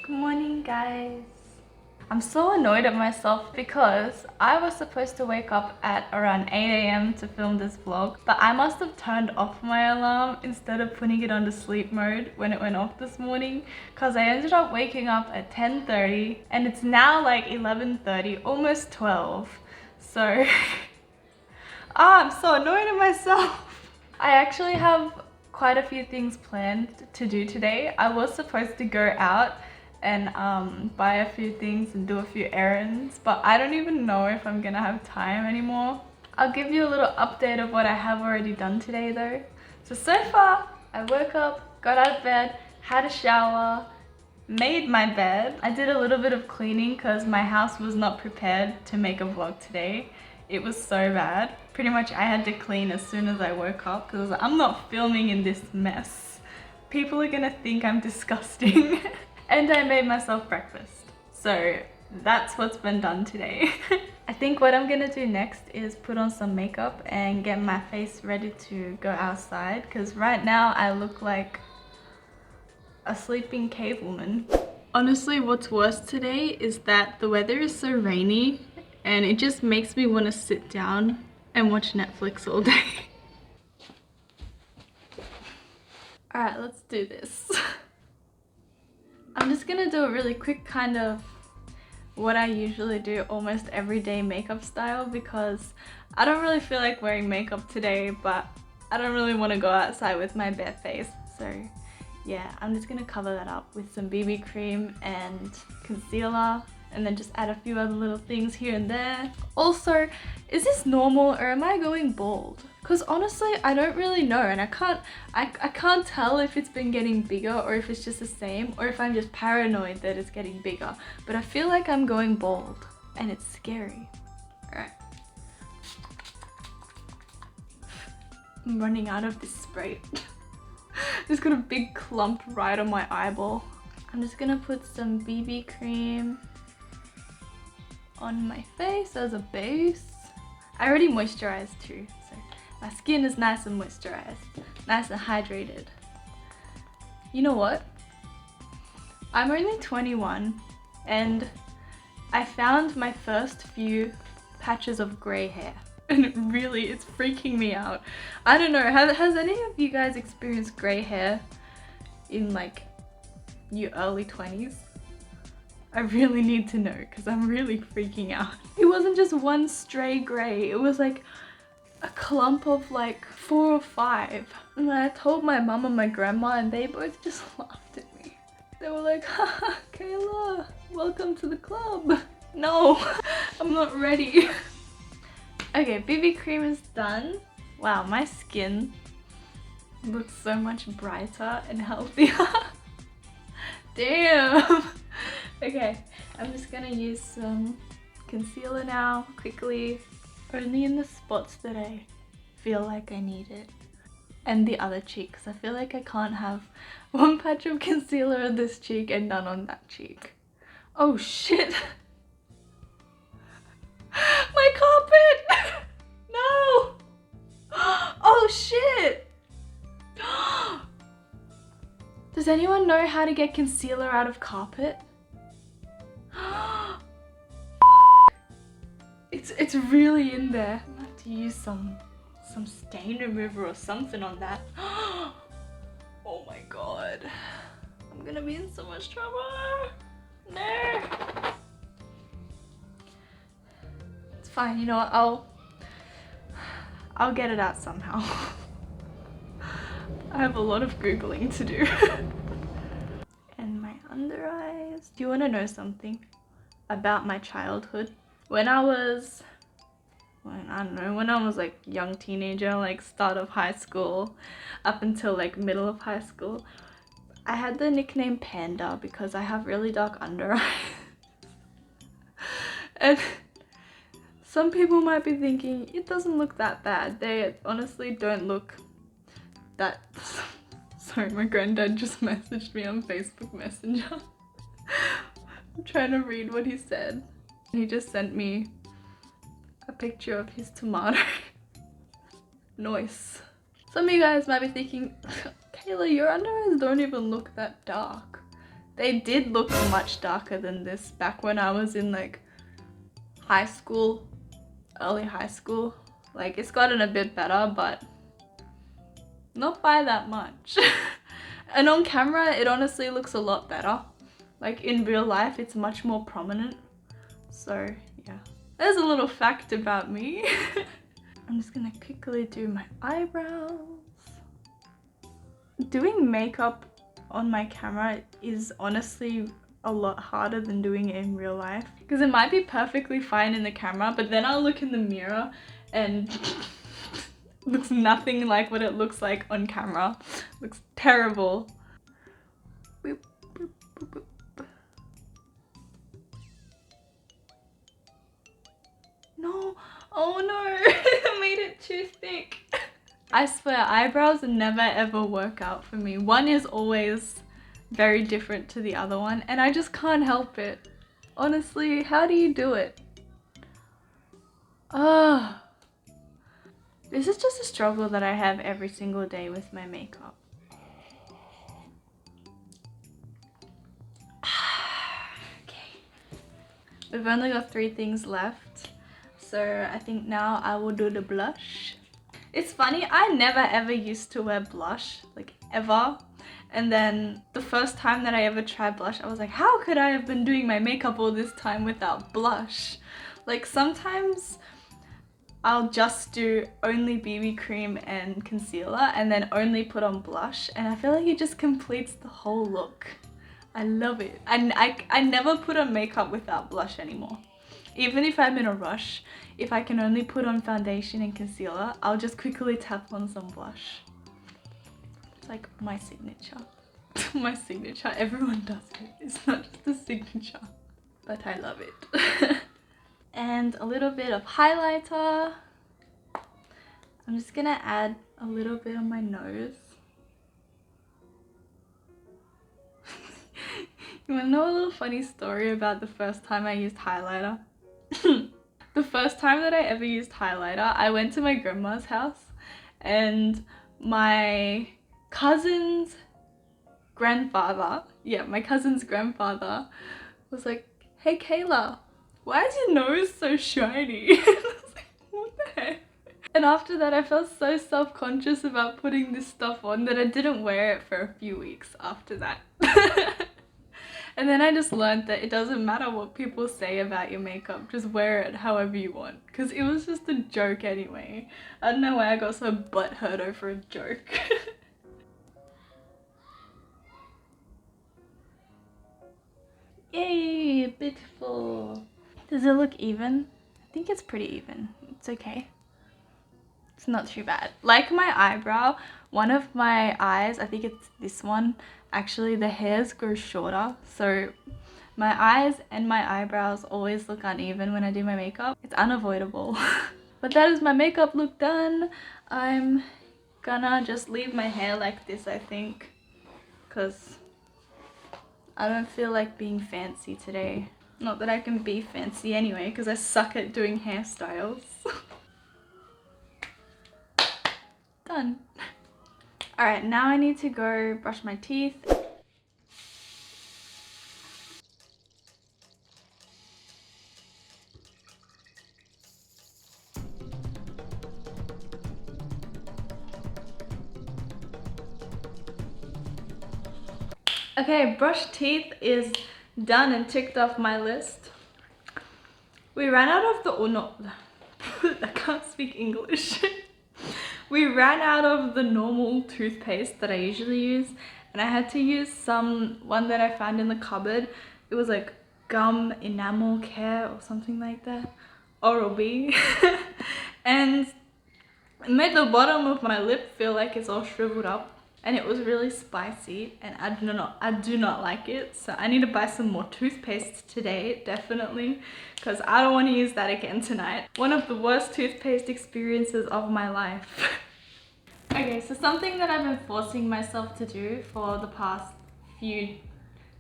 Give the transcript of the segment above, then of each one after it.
Good morning, guys. I'm so annoyed at myself because I was supposed to wake up at around 8 a.m. to film this vlog, but I must have turned off my alarm instead of putting it on sleep mode when it went off this morning, because I ended up waking up at 10:30 and it's now like 11:30, almost 12. So I'm so annoyed at myself. I actually have quite a few things planned to do today. I was supposed to go out and buy a few things and do a few errands, but I don't even know if I'm gonna have time anymore. I'll give you a little update of what I have already done today though. So far, I woke up, got out of bed, had a shower, made my bed. I did a little bit of cleaning because my house was not prepared to make a vlog today. It was so bad. Pretty much I had to clean as soon as I woke up because I'm not filming in this mess. People are gonna think I'm disgusting. And I made myself breakfast. So that's what's been done today. I think what I'm gonna do next is put on some makeup and get my face ready to go outside, because right now I look like a sleeping cave woman. Honestly, what's worse today is that the weather is so rainy and it just makes me want to sit down and watch Netflix all day. Alright, let's do this. I'm just gonna do a really quick kind of what I usually do almost everyday makeup style, because I don't really feel like wearing makeup today, but I don't really want to go outside with my bare face. So yeah, I'm just gonna cover that up with some BB cream and concealer, and then just add a few other little things here and there. Also, is this normal or am I going bald? Because honestly, I don't really know, and I can't tell if it's been getting bigger or if it's just the same, or if I'm just paranoid that it's getting bigger. But I feel like I'm going bald and it's scary. Alright. I'm running out of this spray. Just got a big clump right on my eyeball. I'm just gonna put some BB cream on my face as a base. I already moisturized too, so my skin is nice and moisturized, nice and hydrated. You know what? I'm only 21 and I found my first few patches of grey hair, and it's freaking me out. I don't know, has any of you guys experienced grey hair in like your early 20s? I really need to know because I'm really freaking out. It wasn't just one stray grey, it was like a clump of like 4 or 5. And I told my mum and my grandma and they both just laughed at me. They were like, haha, Kayla, welcome to the club. No, I'm not ready. Okay, BB cream is done. Wow, my skin looks so much brighter and healthier. Damn. Okay, I'm just gonna use some concealer now, quickly. Only in the spots that I feel like I need it. And the other cheek, because I feel like I can't have one patch of concealer on this cheek and none on that cheek. Oh shit! My carpet! No! Oh shit! Does anyone know how to get concealer out of carpet? It's really in there. I have to use some stain remover or something on that. Oh my god. I'm gonna be in so much trouble. No. It's fine, you know what? I'll get it out somehow. I have a lot of Googling to do. And my under eyes. Do you want to know something about my childhood? When I was, I don't know, when I was like young teenager, like start of high school up until like middle of high school, I had the nickname Panda because I have really dark under eyes. And some people might be thinking it doesn't look that bad. They honestly don't look that. Sorry, my granddad just messaged me on Facebook Messenger. I'm trying to read what he said. He just sent me a picture of his tomato. Nice. Some of you guys might be thinking, Kayla, your under eyes don't even look that dark. They did look much darker than this back when I was in like high school, early high school. Like it's gotten a bit better, but not by that much. And on camera, it honestly looks a lot better. Like in real life, it's much more prominent. So yeah, there's a little fact about me. I'm just gonna quickly do my eyebrows. Doing makeup on my camera is honestly a lot harder than doing it in real life, because it might be perfectly fine in the camera, but then I'll look in the mirror and looks nothing like what it looks like on camera. Looks terrible. Boop, boop, boop, boop. No, oh no, I made it too thick. I swear, eyebrows never ever work out for me. One is always very different to the other one, and I just can't help it. Honestly, how do you do it? Ah. This is just a struggle that I have every single day with my makeup. Okay. We've only got 3 things left. So I think now I will do the blush. It's funny, I never ever used to wear blush, like ever. And then the first time that I ever tried blush, I was like, how could I have been doing my makeup all this time without blush? Like sometimes I'll just do only BB cream and concealer and then only put on blush, and I feel like it just completes the whole look. I love it. I never put on makeup without blush anymore. Even if I'm in a rush, if I can only put on foundation and concealer, I'll just quickly tap on some blush. It's like my signature. My signature. Everyone does it. It's not just a signature. But I love it. And a little bit of highlighter. I'm just gonna add a little bit on my nose. You wanna know a little funny story about the first time I used highlighter? The first time that I ever used highlighter, I went to my grandma's house and my cousin's grandfather, was like, hey Kayla, why is your nose so shiny? I was like, what the heck? And after that, I felt so self-conscious about putting this stuff on that I didn't wear it for a few weeks after that. And then I just learned that it doesn't matter what people say about your makeup, just wear it however you want. Because it was just a joke anyway. I don't know why I got so butthurt over a joke. Yay, beautiful. Does it look even? I think it's pretty even. It's okay. It's not too bad. Like my eyebrow, one of my eyes, I think it's this one, actually the hairs grow shorter. So my eyes and my eyebrows always look uneven when I do my makeup. It's unavoidable. But that is my makeup look done. I'm gonna just leave my hair like this, I think, because I don't feel like being fancy today. Not that I can be fancy anyway, because I suck at doing hairstyles. Done. Alright, now I need to go brush my teeth. Okay, brush teeth is done and ticked off my list. We ran out of the, or not, I can't speak English. We ran out of the normal toothpaste that I usually use, and I had to use one that I found in the cupboard. It was like gum enamel care or something like that, Oral-B. And it made the bottom of my lip feel like it's all shriveled up, and it was really spicy, and I do not like it. So I need to buy some more toothpaste today, definitely, because I don't want to use that again tonight. One of the worst toothpaste experiences of my life. Okay, so something that I've been forcing myself to do for the past few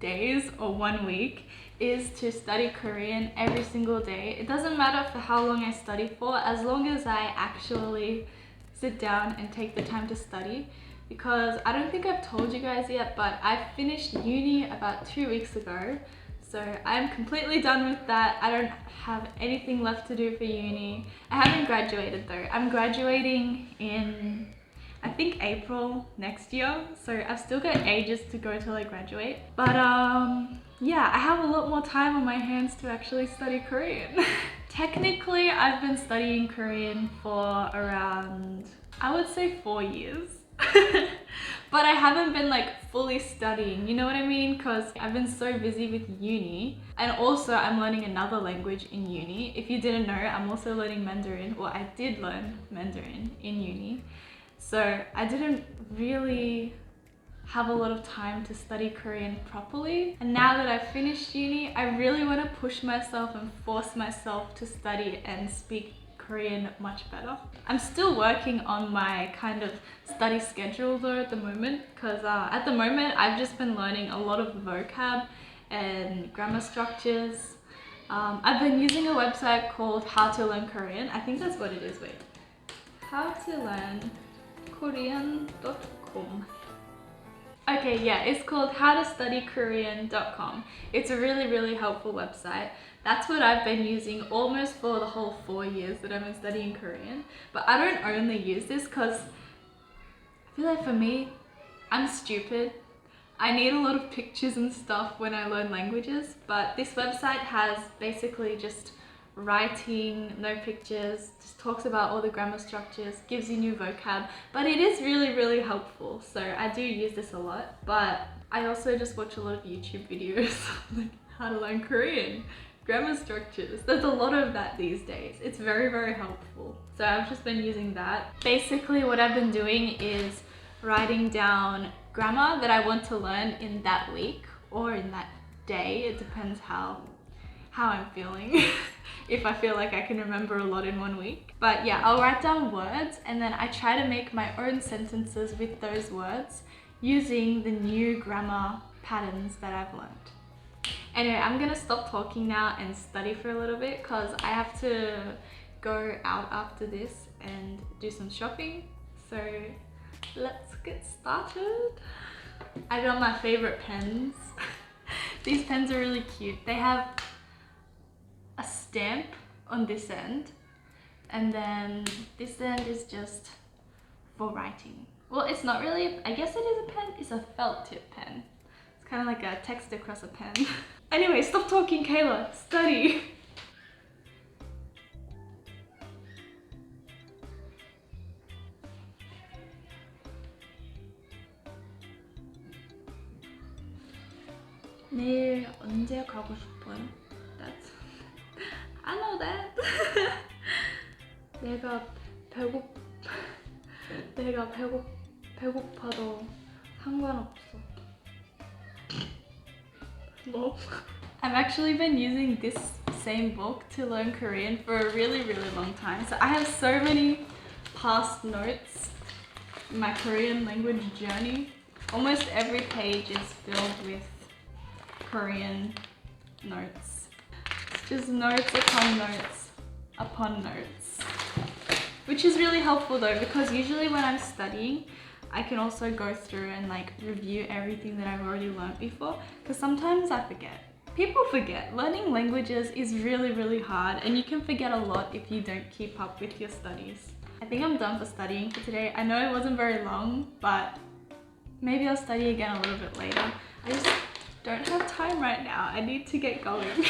days or 1 week is to study Korean every single day. It doesn't matter for how long I study for, as long as I actually sit down and take the time to study. because I don't think I've told you guys yet, but I finished uni about 2 weeks ago. So I'm completely done with that. I don't have anything left to do for uni. I haven't graduated though. I'm graduating in, I think, April next year. So I've still got ages to go till I graduate. But yeah, I have a lot more time on my hands to actually study Korean. Technically, I've been studying Korean for around, I would say 4 years. But I haven't been like fully studying, you know what I mean? Because I've been so busy with uni, and also I'm learning another language in uni. If you didn't know, I'm also learning Mandarin, or I did learn Mandarin in uni. So I didn't really have a lot of time to study Korean properly. And now that I've finished uni, I really want to push myself and force myself to study and speak Korean much better. I'm still working on my kind of study schedule though at the moment, because at the moment I've just been learning a lot of vocab and grammar structures. I've been using a website called How to Learn Korean. I think that's what it is, wait. howtolearnkorean.com. Okay, yeah, it's called howtostudykorean.com. It's a really helpful website. That's what I've been using almost for the whole 4 years that I've been studying Korean. But I don't only use this because I feel like for me, I'm stupid. I need a lot of pictures and stuff when I learn languages, but this website has basically just writing, no pictures, just talks about all the grammar structures, gives you new vocab, but it is really helpful. So I do use this a lot, but I also just watch a lot of YouTube videos like how to learn Korean, grammar structures. There's a lot of that these days. It's very helpful. So I've just been using that. Basically what I've been doing is writing down grammar that I want to learn in that week or in that day. It depends how I'm feeling. If I feel like I can remember a lot in 1 week. But yeah, I'll write down words and then I try to make my own sentences with those words using the new grammar patterns that I've learned. Anyway, I'm gonna stop talking now and study for a little bit because I have to go out after this and do some shopping. So let's get started. I got my favorite pens. These pens are really cute. They have a stamp on this end, and then this end is just for writing. Well, it's not really, I guess it is a pen, it's a felt tip pen. It's kind of like a text across a pen. Anyway, stop talking, Kayla, study. 내일 언제 가고 싶어요? That's, I know that. 내가 배고파도 상관없어. No. I've actually been using this same book to learn Korean for a really long time. So I have so many past notes in my Korean language journey. Almost every page is filled with Korean notes. It's just notes upon notes. Which is really helpful though, because usually when I'm studying, I can also go through and like review everything that I've already learned before, because sometimes I forget. People forget. Learning languages is really hard, and you can forget a lot if you don't keep up with your studies. I think I'm done for studying for today. I know it wasn't very long, but maybe I'll study again a little bit later. I just don't have time right now. I need to get going.